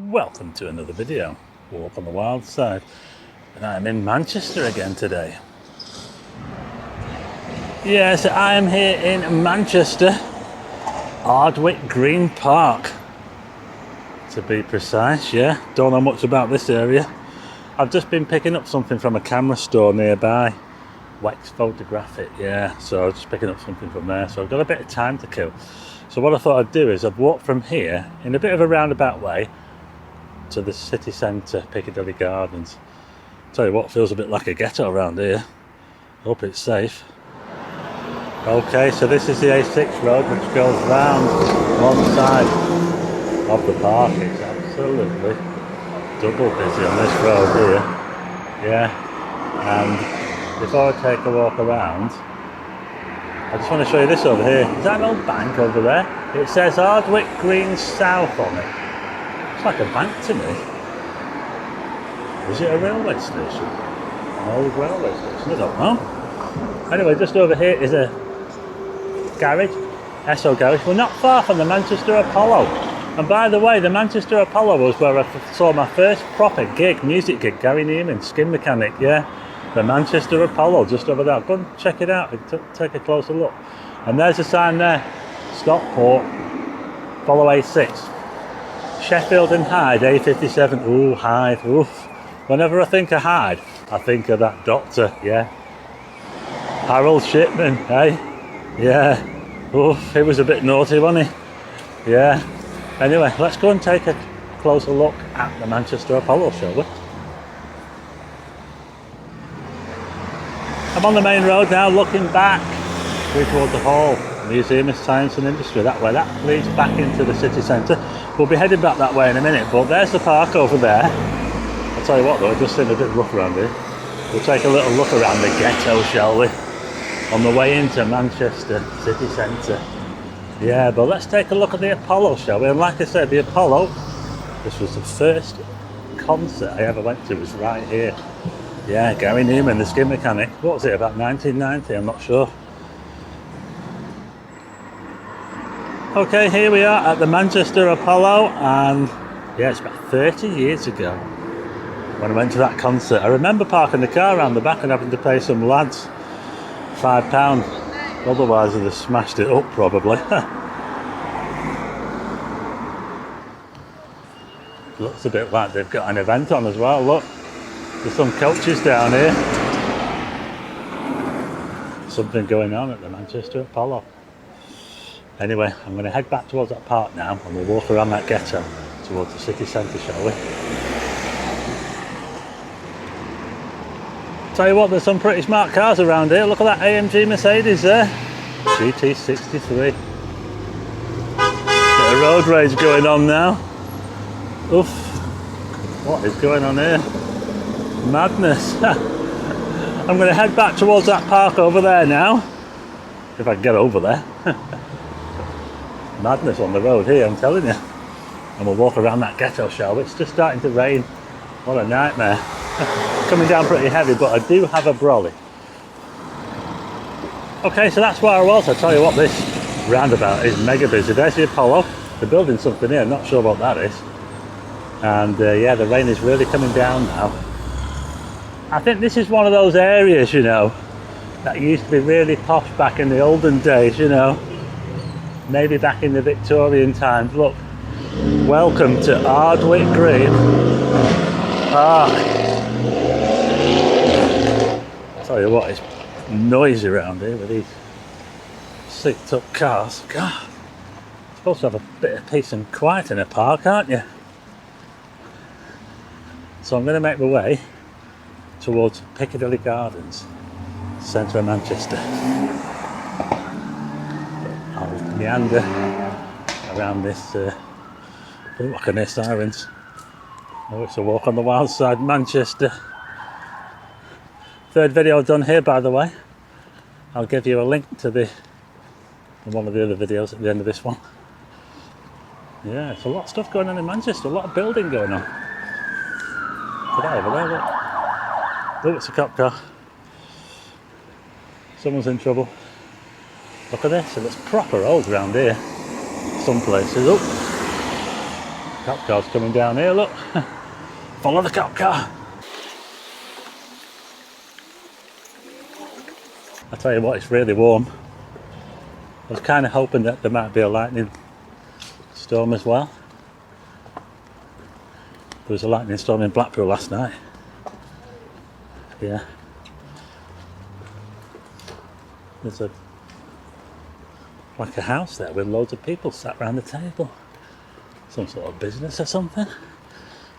Welcome to another video, Walk on the Wild Side, and I'm in Manchester again today. Yes, I am here in Manchester, Ardwick Green Park, to be precise. Yeah, don't know much about this area. I've just been picking up something from a camera store nearby, Wax Photographic, yeah, so I was just picking up something from there, so I've got a bit of time to kill. So what I thought I'd do is I'd walk from here in a bit of a roundabout way to the city centre, Piccadilly Gardens. Tell you what, feels a bit like a ghetto around here. Hope it's safe. Okay, so this is the A6 road which goes round one side of the park. It's absolutely double busy on this road here. Yeah, and before I take a walk around, I just want to show you this over here. Is that an old bank over there? It says Ardwick Green South on it. It's like a bank to me. Is it a railway station? An old railway station? I don't know. Anyway, just over here is a garage, Esso garage. We're not far from the Manchester Apollo. And by the way, the Manchester Apollo was where I saw my first proper gig, music gig, Gary Newman, skin mechanic, yeah. The Manchester Apollo, just over there. Go and check it out, take a closer look. And there's a sign there, Stockport, follow A6. Sheffield and Hyde, A57. Ooh, Hyde. Oof. Whenever I think of Hyde, I think of that doctor, yeah. Harold Shipman, eh? Yeah. Oof, he was a bit naughty, wasn't he? Yeah. Anyway, let's go and take a closer look at the Manchester Apollo, shall we? I'm on the main road now, looking back towards the Hall, Museum of Science and Industry, that way. That leads back into the city centre. We'll be heading back that way in a minute, but there's the park over there. I'll tell you what though, it does seem a bit rough around here. We'll take a little look around the ghetto, shall we? On the way into Manchester city centre. Yeah, but let's take a look at the Apollo, shall we? And like I said, the Apollo, this was the first concert I ever went to, was right here. Yeah, Gary Newman, the skin mechanic. What was it, about 1990? I'm not sure. Okay, here we are at the Manchester Apollo, and yeah, it's about 30 years ago when I went to that concert. I remember parking the car around the back and having to pay some lads £5, otherwise I'd have smashed it up probably. Looks a bit like they've got an event on as well, look. There's some coaches down here. Something going on at the Manchester Apollo. Anyway, I'm going to head back towards that park now and we'll walk around that ghetto towards the city centre, shall we? Tell you what, there's some pretty smart cars around here. Look at that AMG Mercedes there. GT63. Bit of road rage going on now. Oof. What is going on here? Madness. I'm going to head back towards that park over there now. If I can get over there. Madness on the road here, I'm telling you. And we'll walk around that ghetto, shall we? It's just starting to rain. What a nightmare. Coming down pretty heavy, but I do have a brolly. Okay, so that's where I was. I tell you what, this roundabout is mega busy. There's the Apollo. They're building something here, not sure what that is. And yeah, the rain is really coming down now. I think this is one of those areas, you know, that used to be really posh back in the olden days, you know. Maybe back in the Victorian times. Look, welcome to Ardwick Green Park. I'll tell you what, it's noisy around here with these sicked up cars. God, you're supposed to have a bit of peace and quiet in a park, aren't you? So I'm going to make my way towards Piccadilly Gardens, centre of Manchester. I'll meander around this. Oh, I can hear sirens. Oh, it's a walk on the wild side, Manchester. Third video I've done here, by the way. I'll give you a link to one of the other videos at the end of this one. Yeah, it's a lot of stuff going on in Manchester, a lot of building going on. Look at that over there, look. Oh, it's a cop car. Someone's in trouble. Look at this, it looks proper old around here. Some places. Oh, cop car's coming down here, look. Follow the cop car. I tell you what, it's really warm. I was kind of hoping that there might be a lightning storm as well. There was a lightning storm in Blackpool last night. Yeah. There's like a house there with loads of people sat around the table. Some sort of business or something.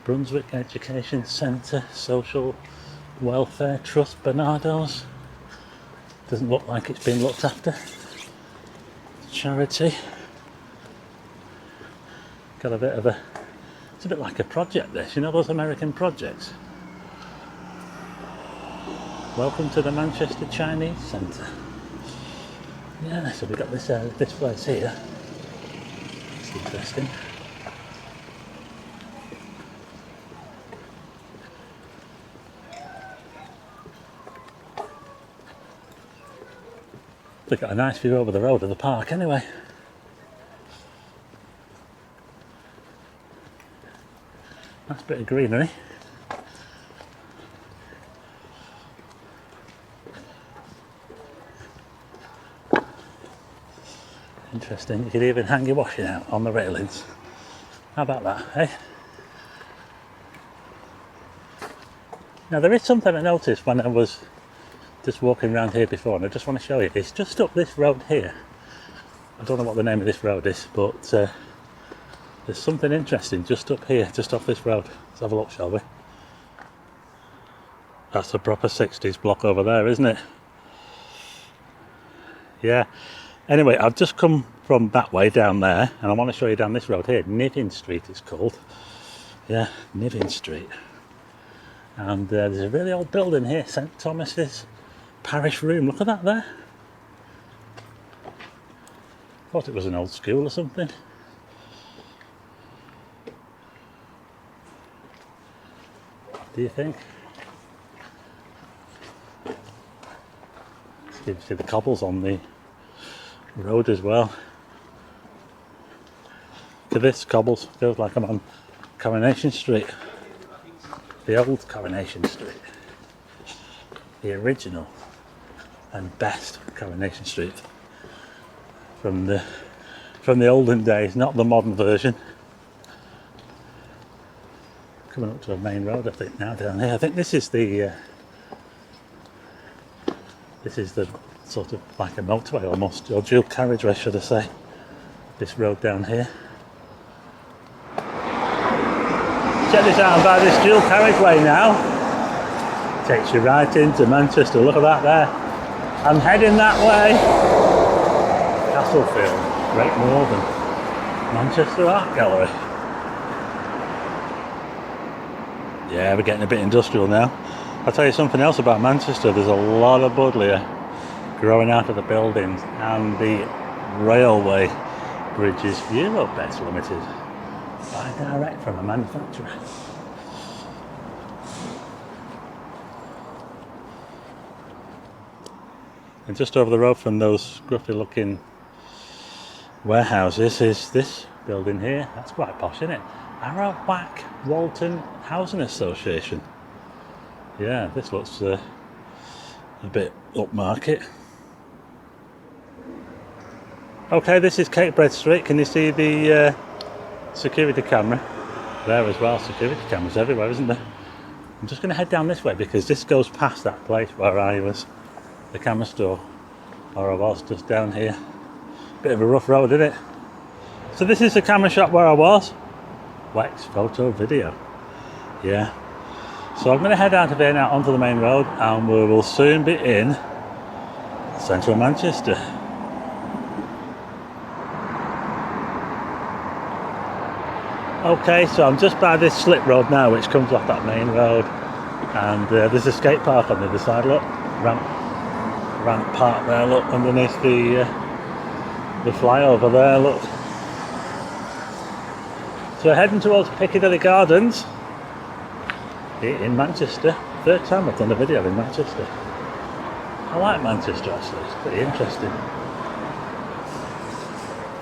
Brunswick Education Centre, Social Welfare Trust, Bernardo's. Doesn't look like it's been looked after. Charity. Got a bit of it's a bit like a project this, you know those American projects? Welcome to the Manchester Chinese Centre. Yeah, so we've got this place here. It's interesting. They've got a nice view over the road of the park anyway. Nice bit of greenery. Interesting, you could even hang your washing out on the railings. How about that, eh? Now there is something I noticed when I was just walking around here before, and I just want to show you. It's just up this road here. I don't know what the name of this road is, but there's something interesting just up here, just off this road. Let's have a look, shall we? That's a proper 60s block over there, isn't it? Yeah. Anyway, I've just come from that way down there, and I want to show you down this road here. Niven Street it's called. Yeah, Niven Street. And there's a really old building here, St Thomas's Parish Room. Look at that there. Thought it was an old school or something. Do you think? You can see the cobbles on the road as well. To this cobbles feels like I'm on Coronation Street. The old Coronation Street. The original and best Coronation Street from the olden days, not the modern version. Coming up to a main road, I think now down here. I think this is the sort of like a motorway almost, or dual carriageway should I say. This road down here. Check this out, by this dual carriageway now. Takes you right into Manchester, look at that there. I'm heading that way. Castlefield, Great Northern, Manchester Art Gallery. Yeah, we're getting a bit industrial now. I'll tell you something else about Manchester, there's a lot of buddleia growing out of the buildings, and the railway bridges Eurobeds Limited, buy direct from a manufacturer. And just over the road from those scruffy looking warehouses is this building here. That's quite posh, isn't it? Ardwick Walton Housing Association. Yeah, this looks a bit upmarket. Okay, this is Catebread Street. Can you see the security camera there as well? Security cameras everywhere, isn't there? I'm just going to head down this way because this goes past that place where I was, the camera store, or I was just down here. Bit of a rough road, isn't it? So this is the camera shop where I was. Wax Photo Video. Yeah. So I'm going to head out of here now onto the main road, and we will soon be in central Manchester. Okay, so I'm just by this slip road now, which comes off that main road, and there's a skate park on the other side. Look, ramp park there. Look, underneath the flyover there. Look. So we're heading towards Piccadilly Gardens here in Manchester. Third time I've done a video in Manchester. I like Manchester actually. It's pretty interesting.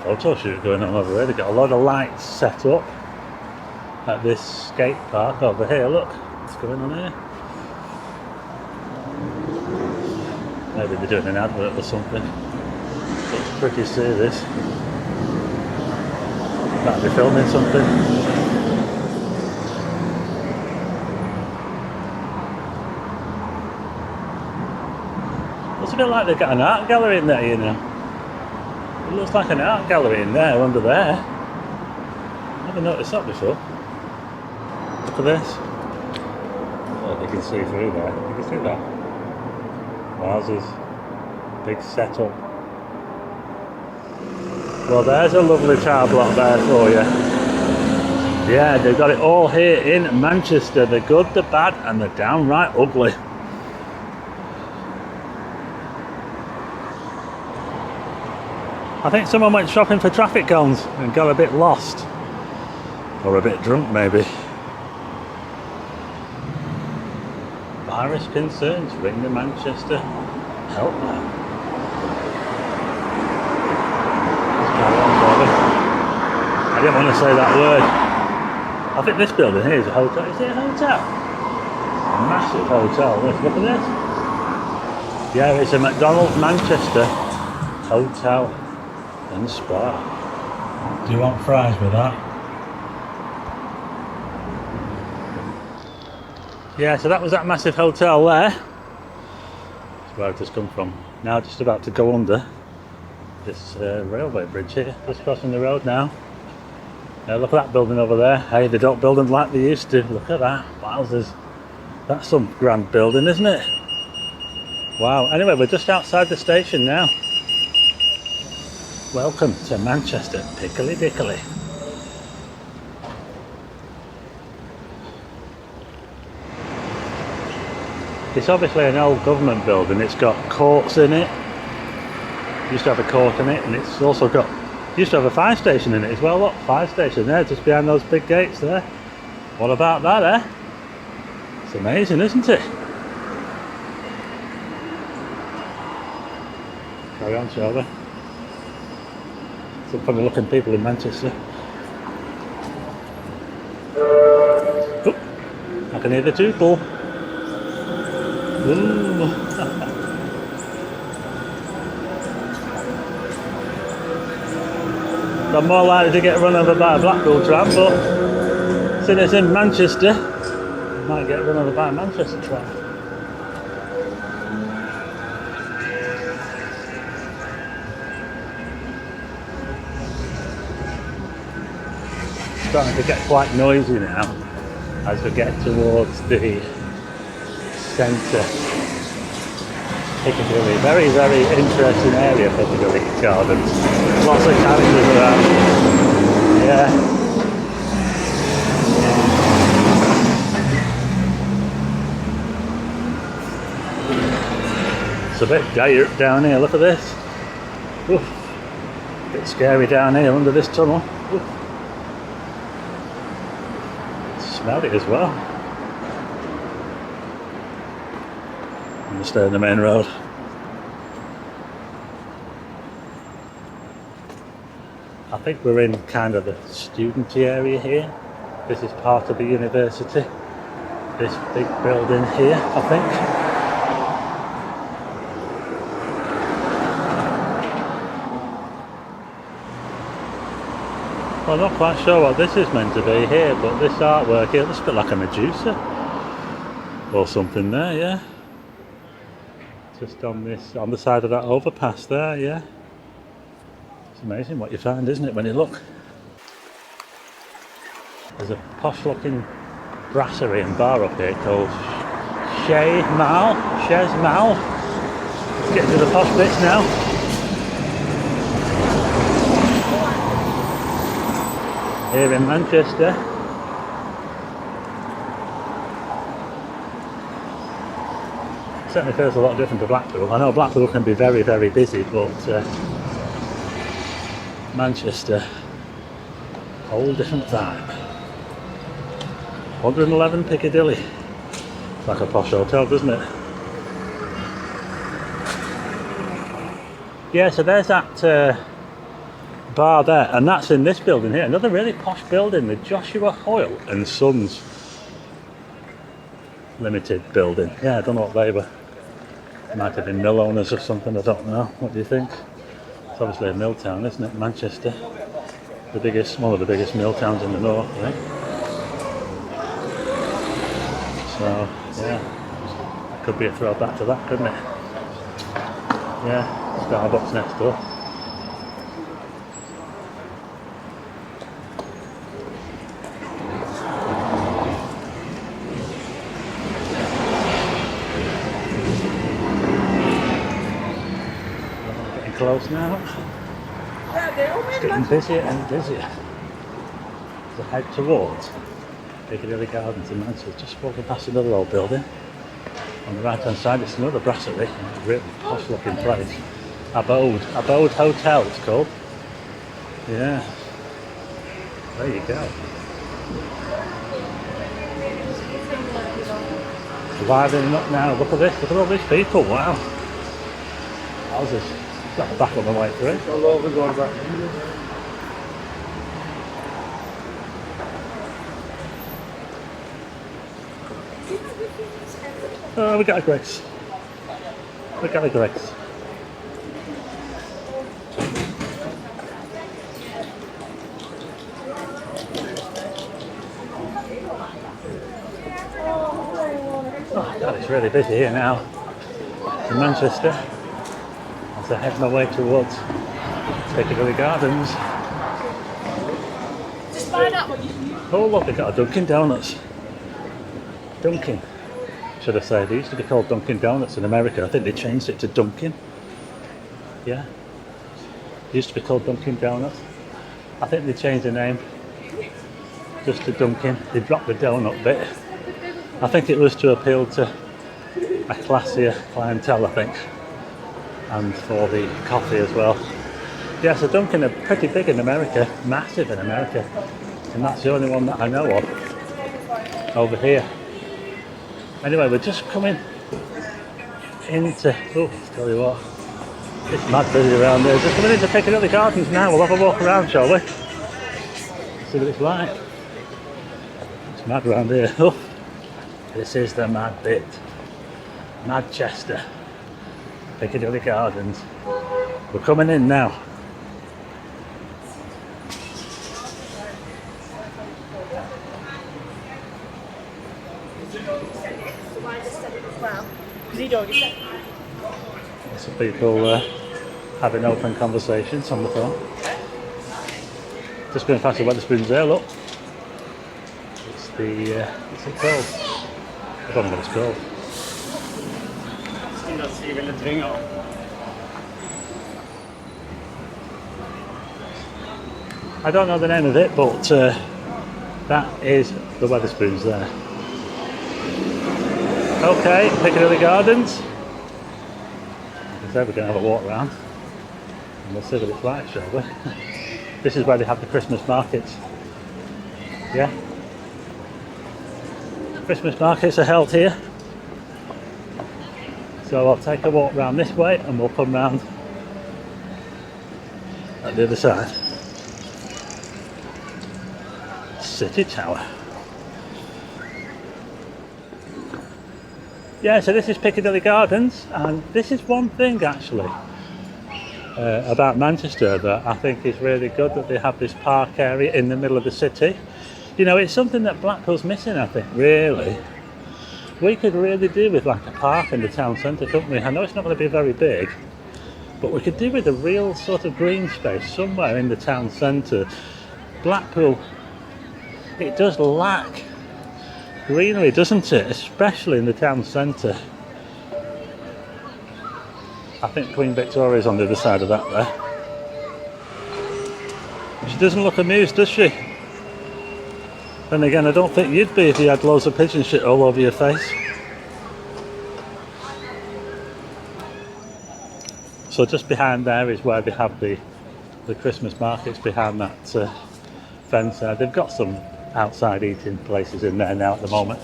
Photo shoot going on over there. They've got a lot of lights set up. at this skate park over here. Look, what's going on here? Maybe they're doing an advert or something. Looks pretty serious. Might be filming something. Looks a bit like they've got an art gallery in there, you know. It looks like an art gallery in there, under there. Never noticed that before. Look at this. Oh, you can see through there. You can see that. Wowzers. Big setup. Well, there's a lovely tower block there for you. Yeah, they've got it all here in Manchester. The good, the bad, and the downright ugly. I think someone went shopping for traffic cones and got a bit lost. Or a bit drunk, maybe. Virus concerns, ring the Manchester helpline. I didn't want to say that word. I think this building here is a hotel. Is it a hotel? A massive hotel. Look at this. Yeah, it's a McDonald's Manchester Hotel and Spa. Do you want fries with that? Yeah, so that was that massive hotel there. That's where I've just come from. Now just about to go under this railway bridge here. Just crossing the road now. Look at that building over there. Hey, they don't build them like they used to. Look at that. Wowzers. That's some grand building, isn't it? Wow. Anyway, we're just outside the station now. Welcome to Manchester, Piccadilly. It's obviously an old government building. It's got courts in it. Used to have a court in it, and it's also got used to have a fire station in it as well. Look, fire station there, just behind those big gates there. What about that, eh? It's amazing, isn't it? Carry on, shall we? Some funny looking people in Manchester. Oh, I can hear the tootle. Ooh. I'm more likely to get run over by a Blackpool tram, but since it's in Manchester, I might get run over by a Manchester tram. It's starting to get quite noisy now as we get towards the centre. Piccadilly, very, very interesting area, Piccadilly Gardens. Lots of characters around. Yeah. It's a bit dire down here, look at this. Oof. A bit scary down here under this tunnel. Oof. Smell it as well. I'm stay on the main road. I think we're in kind of the studenty area here. This is part of the university. This big building here, I think. Well, I'm not quite sure what this is meant to be here, but this artwork here looks a bit like a Medusa or something there, yeah. Just on the side of that overpass there, yeah. It's amazing what you find, isn't it, when you look. There's a posh looking brasserie and bar up here called Chez Mal. Let's get to the posh bits now. Here in Manchester. Certainly feels a lot different to Blackpool. I know Blackpool can be very, very busy, but Manchester, whole different vibe. 111 Piccadilly. It's like a posh hotel, doesn't it? Yeah, so there's that bar there, and that's in this building here. Another really posh building, the Joshua Hoyle and Sons Limited building. Yeah, I don't know what they were. Might have been mill owners or something, I don't know. What do you think? It's obviously a mill town, isn't it? Manchester. The biggest, one of the biggest mill towns in the north, I think. So, yeah. That could be a throwback to that, couldn't it? Yeah, Starbucks next door. Close now. It's getting busier and busier. To head towards Piccadilly Gardens in Manchester, just walking past another old building. On the right hand side it's another brasserie, a really posh looking place. Abode Hotel it's called. Yeah. There you go. Livening up now, look at this, look at all these people, wow. Houses. Got back on the way through. Oh, we got a Grace. We got a Grace. Oh God, it's really busy here now in Manchester. As I head my way towards Piccadilly Gardens. Oh look, they've got a Dunkin' Donuts. Dunkin', should I say. They used to be called Dunkin' Donuts in America. I think they changed it to Dunkin'. Yeah. They used to be called Dunkin' Donuts. I think they changed the name just to Dunkin'. They dropped the donut bit. I think it was to appeal to a classier clientele, I think. And for the coffee as well. Yeah, so Dunkin' are pretty big in America, massive in America, and that's the only one that I know of over here. Anyway, we're just coming into, oh, tell you what, it's mad busy around there. Just coming into Piccadilly Gardens now. We'll have a walk around, shall we? See what it's like. It's mad around here. Oh, this is the mad bit. Manchester. Piccadilly Gardens. We're coming in now. Some people having open conversations on the phone. Just going past the Wetherspoons there, look. It's the, what's it called? I don't know what it's called. I don't know the name of it, but that is the Wetherspoons there. Okay, Piccadilly Gardens. Like I said, we're going to have a walk around and we'll see what it's like, shall we? This is where they have the Christmas markets. Yeah? Christmas markets are held here. So I'll take a walk round this way and we'll come round at the other side. City Tower. Yeah, so this is Piccadilly Gardens, and this is one thing actually about Manchester that I think is really good, that they have this park area in the middle of the city. You know, it's something that Blackpool's missing, I think, really. We could really do with like a park in the town centre, couldn't we? I know it's not going to be very big, but we could do with a real sort of green space somewhere in the town centre. Blackpool, it does lack greenery, doesn't it? Especially in the town centre. I think Queen Victoria's on the other side of that there. She doesn't look amused, does she? Then again, I don't think you'd be if you had loads of pigeon shit all over your face. So just behind there is where they have the Christmas markets, behind that fence there. They've got some outside eating places in there now at the moment.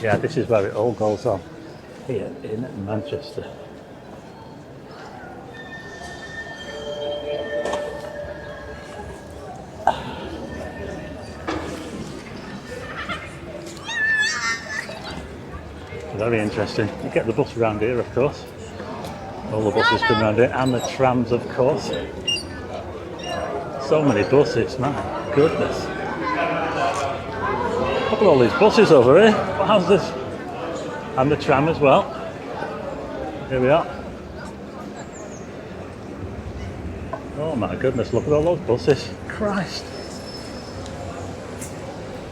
Yeah, this is where it all goes on here in Manchester. Very interesting. You get the bus around here, of course. All the buses come around here, and the trams, of course. So many buses, man. Goodness. Look at all these buses over here. What house is this? And the tram as well. Here we are. Oh my goodness, look at all those buses. Christ.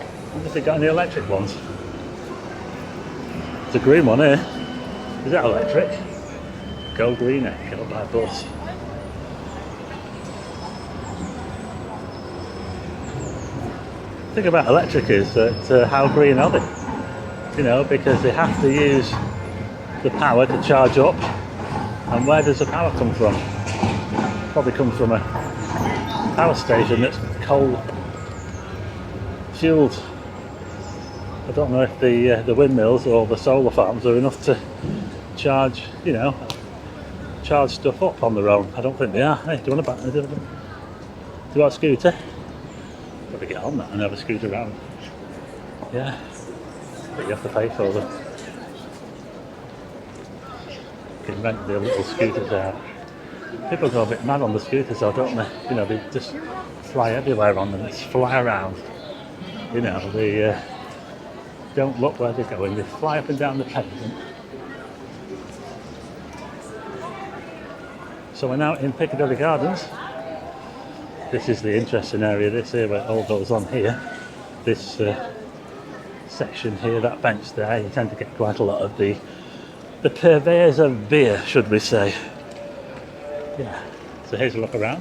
I wonder if they got any electric ones. It's a green one here. Is that electric? Go greener, go by bus. The thing about electric is that how green are they? You know, because they have to use the power to charge up. And where does the power come from? Probably comes from a power station that's coal fueled. I don't know if the windmills or the solar farms are enough to charge, you know, charge stuff up on their own. I don't think they are. Hey, do you want do you want a scooter? Probably get on that and have a scooter around. Yeah, but you have to pay for them. You can rent the little scooters out. People go a bit mad on the scooters though, don't they? You know, they just fly everywhere on them, they just fly around. You know, they don't look where they're going, they fly up and down the pavement. So we're now in Piccadilly Gardens. This is the interesting area, this here where it all goes on here. This section here, that bench there, you tend to get quite a lot of the purveyors of beer, should we say. Yeah, so here's a look around.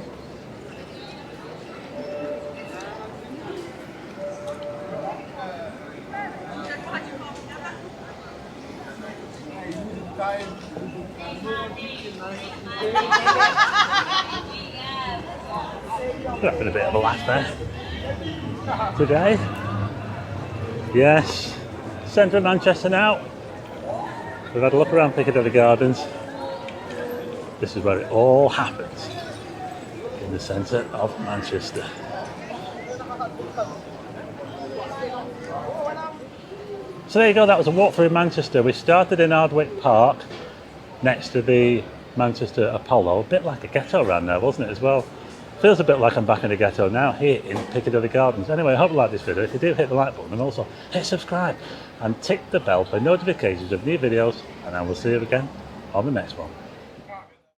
We're having a bit of a laugh there today. Yes, centre of Manchester now. We've had a look around Piccadilly Gardens. This is where it all happens, in the centre of Manchester. So there you go, that was a walk through Manchester. We started in Ardwick Park, next to the Manchester Apollo. A bit like a ghetto around there, wasn't it, as well? Feels a bit like I'm back in a ghetto now, here in Piccadilly Gardens. Anyway, I hope you like this video. If you do, hit the like button and also hit subscribe and tick the bell for notifications of new videos, and I will see you again on the next one.